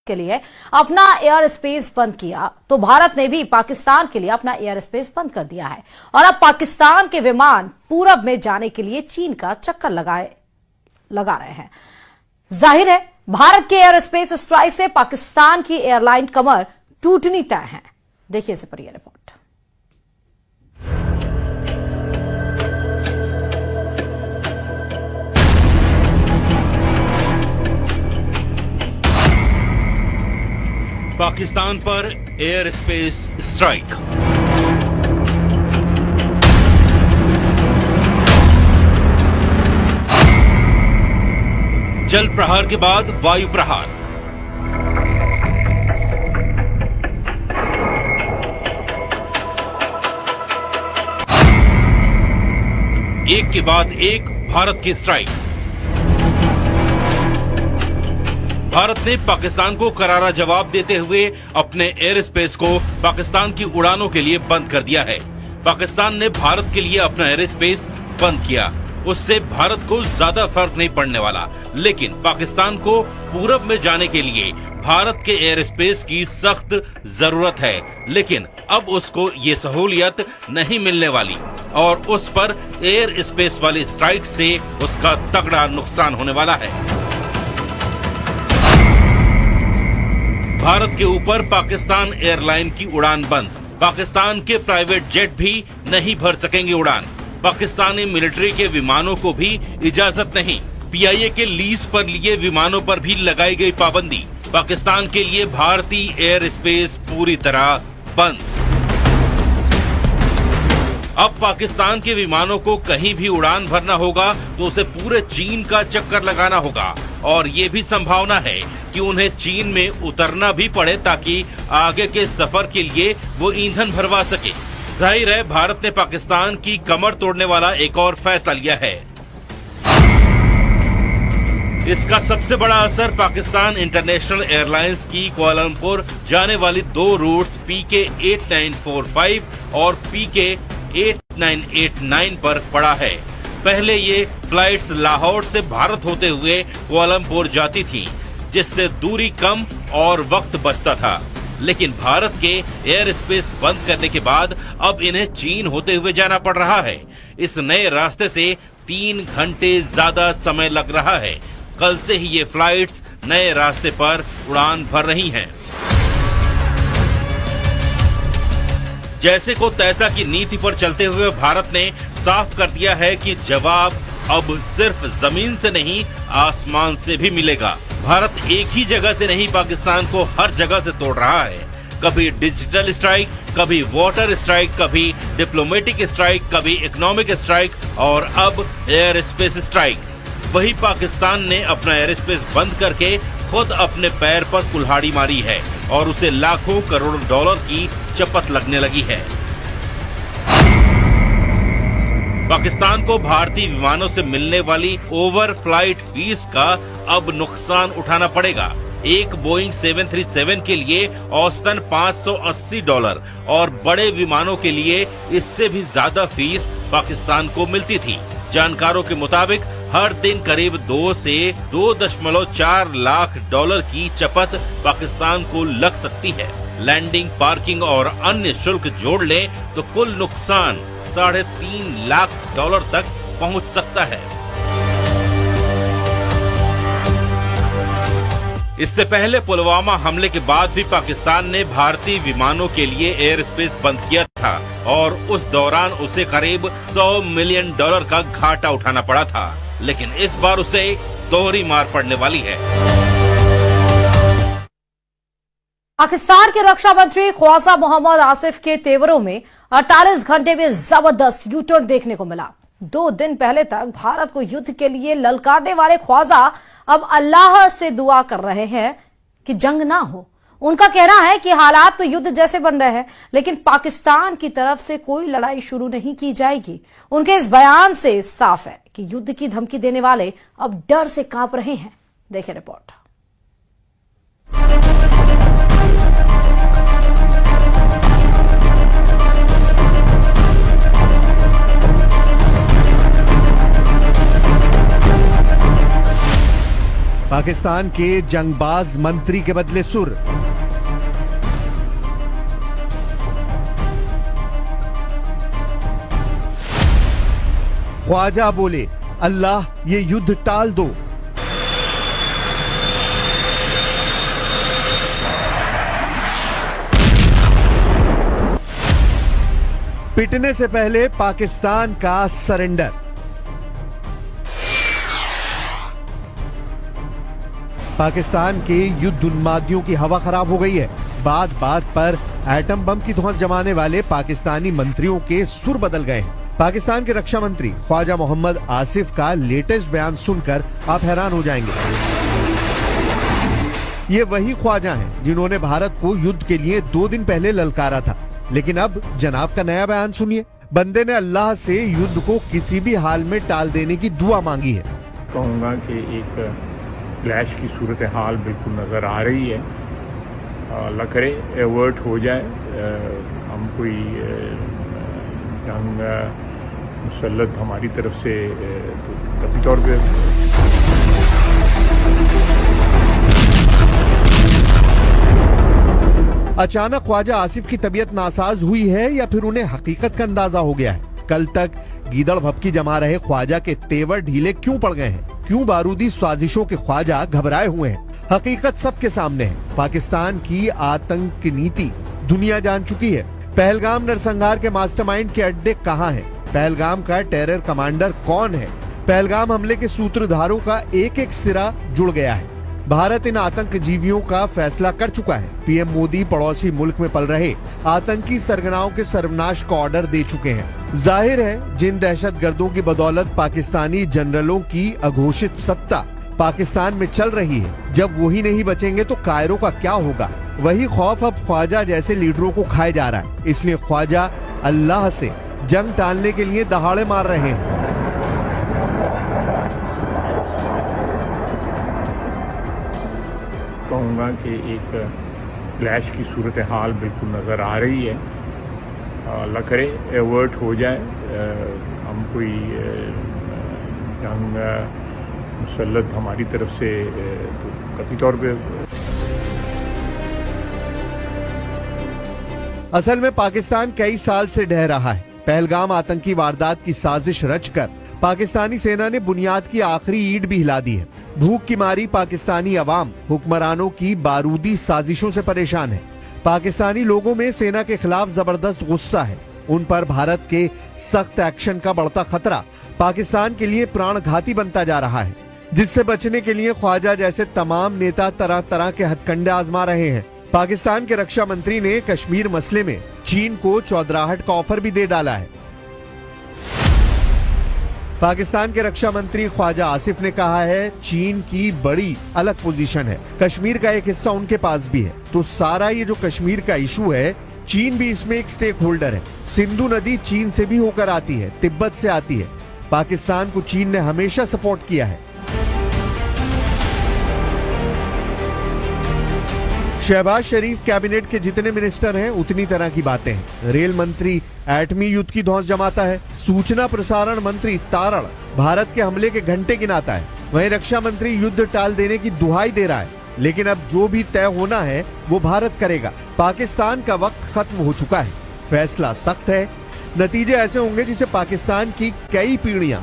के लिए अपना एयर स्पेस बंद किया तो भारत ने भी पाकिस्तान के लिए अपना एयर स्पेस बंद कर दिया है और अब पाकिस्तान के विमान पूरब में जाने के लिए चीन का चक्कर लगा रहे हैं। जाहिर है भारत के एयर स्पेस स्ट्राइक से पाकिस्तान की एयरलाइन कमर टूटनी तय है। देखिए इस पर यह रिपोर्ट। पाकिस्तान पर एयर स्पेस स्ट्राइक। जल प्रहार के बाद वायु प्रहार। एक के बाद एक भारत की स्ट्राइक। भारत ने पाकिस्तान को करारा जवाब देते हुए अपने एयर स्पेस को पाकिस्तान की उड़ानों के लिए बंद कर दिया है। पाकिस्तान ने भारत के लिए अपना एयर स्पेस बंद किया, उससे भारत को ज्यादा फर्क नहीं पड़ने वाला, लेकिन पाकिस्तान को पूरब में जाने के लिए भारत के एयर स्पेस की सख्त जरूरत है। लेकिन अब उसको ये सहूलियत नहीं मिलने वाली और उस पर एयर स्पेस वाली स्ट्राइक से उसका तगड़ा नुकसान होने वाला है। भारत के ऊपर पाकिस्तान एयरलाइन की उड़ान बंद। पाकिस्तान के प्राइवेट जेट भी नहीं भर सकेंगे उड़ान। पाकिस्तानी मिलिट्री के विमानों को भी इजाजत नहीं। पीआईए के लीज पर लिए विमानों पर भी लगाई गई पाबंदी। पाकिस्तान के लिए भारतीय एयर स्पेस पूरी तरह बंद। अब पाकिस्तान के विमानों को कहीं भी उड़ान भरना होगा तो उसे पूरे चीन का चक्कर लगाना होगा और ये भी संभावना है कि उन्हें चीन में उतरना भी पड़े ताकि आगे के सफर के लिए वो ईंधन भरवा सके। जाहिर है भारत ने पाकिस्तान की कमर तोड़ने वाला एक और फैसला लिया है। इसका सबसे बड़ा असर पाकिस्तान इंटरनेशनल एयरलाइंस की कुआलालंपुर जाने वाली दो रूट्स PK 8945 और PK 8989 पर पड़ा है। पहले ये फ्लाइट्स लाहौर से भारत होते हुए कुआलालंपुर जाती थी, जिससे दूरी कम और वक्त बचता था। लेकिन भारत के एयर स्पेस बंद करने के बाद अब इन्हें चीन होते हुए जाना पड़ रहा है। इस नए रास्ते से 3 घंटे ज्यादा समय लग रहा है। कल से ही ये फ्लाइट्स नए रास्ते पर उड़ान भर रही हैं। जैसे को तैसा की नीति पर चलते हुए भारत ने साफ कर दिया है कि जवाब अब सिर्फ जमीन से नहीं आसमान से भी मिलेगा। भारत एक ही जगह से नहीं पाकिस्तान को हर जगह से तोड़ रहा है। कभी डिजिटल स्ट्राइक, कभी वाटर स्ट्राइक, कभी डिप्लोमेटिक स्ट्राइक, कभी इकोनॉमिक स्ट्राइक और अब एयर स्पेस स्ट्राइक। वही पाकिस्तान ने अपना एयर स्पेस बंद करके खुद अपने पैर पर कुल्हाड़ी मारी है और उसे लाखों करोड़ डॉलर की चपत लगने लगी है। पाकिस्तान को भारतीय विमानों से मिलने वाली ओवर फ्लाइट फीस का अब नुकसान उठाना पड़ेगा। एक बोइंग 737 के लिए औसतन $580 और बड़े विमानों के लिए इससे भी ज्यादा फीस पाकिस्तान को मिलती थी। जानकारों के मुताबिक हर दिन करीब 2 से 2.4 लाख डॉलर की चपत पाकिस्तान को लग सकती है। लैंडिंग, पार्किंग और अन्य शुल्क जोड़ लें तो कुल नुकसान $3.5 लाख तक पहुंच सकता है। इससे पहले पुलवामा हमले के बाद भी पाकिस्तान ने भारतीय विमानों के लिए एयर स्पेस बंद किया था और उस दौरान उसे करीब $100 मिलियन का घाटा उठाना पड़ा था। लेकिन इस बार उसे दोहरी मार पड़ने वाली है। पाकिस्तान के रक्षा मंत्री ख्वाजा मोहम्मद आसिफ के तेवरों में 48 घंटे में जबरदस्त यूटर्न देखने को मिला। 2 दिन पहले तक भारत को युद्ध के लिए ललकारने वाले ख्वाजा अब अल्लाह से दुआ कर रहे हैं कि जंग ना हो। उनका कहना है कि हालात तो युद्ध जैसे बन रहे हैं, लेकिन पाकिस्तान की तरफ से कोई लड़ाई शुरू नहीं की जाएगी। उनके इस बयान से साफ है कि युद्ध की धमकी देने वाले अब डर से कांप रहे हैं। देखिए रिपोर्ट। पाकिस्तान पाकिस्तान के जंगबाज मंत्री के बदले सुर। ख्वाजा बोले, अल्लाह ये युद्ध टाल दो। पिटने से पहले पाकिस्तान का सरेंडर। पाकिस्तान के युद्ध उन्मादियों की हवा खराब हो गई है। बात बात पर एटम बम की धौंस जमाने वाले पाकिस्तानी मंत्रियों के सुर बदल गए हैं। पाकिस्तान के रक्षा मंत्री ख्वाजा मोहम्मद आसिफ का लेटेस्ट बयान सुनकर आप हैरान हो जाएंगे। ये वही ख्वाजा हैं जिन्होंने भारत को युद्ध के लिए 2 दिन पहले ललकारा था, लेकिन अब जनाब का नया बयान सुनिए। बंदे ने अल्लाह से युद्ध को किसी भी हाल में टाल देने की दुआ मांगी है। कहूँगा कि एक क्लैश की सूरत हाल बिल्कुल नज़र आ रही है। अल्लाह करे एवर्ट हो जाए, हम कोई जंग मुसल्लत हमारी तरफ से तो कभी तौर पे अचानक ख्वाजा आसिफ की तबीयत नासाज हुई है या फिर उन्हें हकीकत का अंदाजा हो गया है? कल तक गीदड़ भपकी जमा रहे ख्वाजा के तेवर ढीले क्यों पड़ गए हैं? क्यों बारूदी साजिशों के ख्वाजा घबराए हुए हैं? हकीकत सबके सामने है। पाकिस्तान की आतंक नीति दुनिया जान चुकी है। पहलगाम नरसंहार के मास्टरमाइंड के अड्डे कहाँ हैं? पहलगाम का टेरर कमांडर कौन है? पहलगाम हमले के सूत्रधारों का एक एक सिरा जुड़ गया है। भारत इन आतंकजीवियों का फैसला कर चुका है। पीएम मोदी पड़ोसी मुल्क में पल रहे आतंकी सरगनाओं के सर्वनाश का ऑर्डर दे चुके हैं। जाहिर है जिन दहशतगर्दों की बदौलत पाकिस्तानी जनरलों की अघोषित सत्ता पाकिस्तान में चल रही है, जब वही नहीं बचेंगे तो कायरों का क्या होगा? वही खौफ अब ख्वाजा जैसे लीडरों को खाए जा रहा है। इसलिए ख्वाजा अल्लाह से जंग टालने के लिए दहाड़े मार रहे हैं। कहूँगा कि एक क्लैश की सूरत हाल बिल्कुल नज़र आ रही है। अल्लाह करे एवर्ट हो जाए, हम कोई जंग मुसल्लत हमारी तरफ से तो कभी तौर पे असल में पाकिस्तान कई साल से ढह रहा है। पहलगाम आतंकी वारदात की साजिश रचकर पाकिस्तानी सेना ने बुनियाद की आखिरी ईंट भी हिला दी है। भूख की मारी पाकिस्तानी अवाम हुक्मरानों की बारूदी साजिशों से परेशान है। पाकिस्तानी लोगों में सेना के खिलाफ जबरदस्त गुस्सा है। उन पर भारत के सख्त एक्शन का बढ़ता खतरा पाकिस्तान के लिए प्राणघाती बनता जा रहा है, जिससे बचने के लिए ख्वाजा जैसे तमाम नेता तरह तरह के हथकंडे आजमा रहे हैं। पाकिस्तान के रक्षा मंत्री ने कश्मीर मसले में चीन को चौधराहट का ऑफर भी दे डाला है। पाकिस्तान के रक्षा मंत्री ख्वाजा आसिफ ने कहा है चीन की बड़ी अलग पोजीशन है, कश्मीर का एक हिस्सा उनके पास भी है, तो सारा ये जो कश्मीर का इशू है चीन भी इसमें एक स्टेक होल्डर है। सिंधु नदी चीन से भी होकर आती है, तिब्बत से आती है। पाकिस्तान को चीन ने हमेशा सपोर्ट किया है। शहबाज शरीफ कैबिनेट के जितने मिनिस्टर हैं उतनी तरह की बातें हैं। रेल मंत्री एटमी युद्ध की धौंस जमाता है। सूचना प्रसारण मंत्री तारण भारत के हमले के घंटे गिनाता है। वहीं रक्षा मंत्री युद्ध टाल देने की दुहाई दे रहा है। लेकिन अब जो भी तय होना है वो भारत करेगा। पाकिस्तान का वक्त खत्म हो चुका है। फैसला सख्त है। नतीजे ऐसे होंगे जिसे पाकिस्तान की कई पीढ़ियां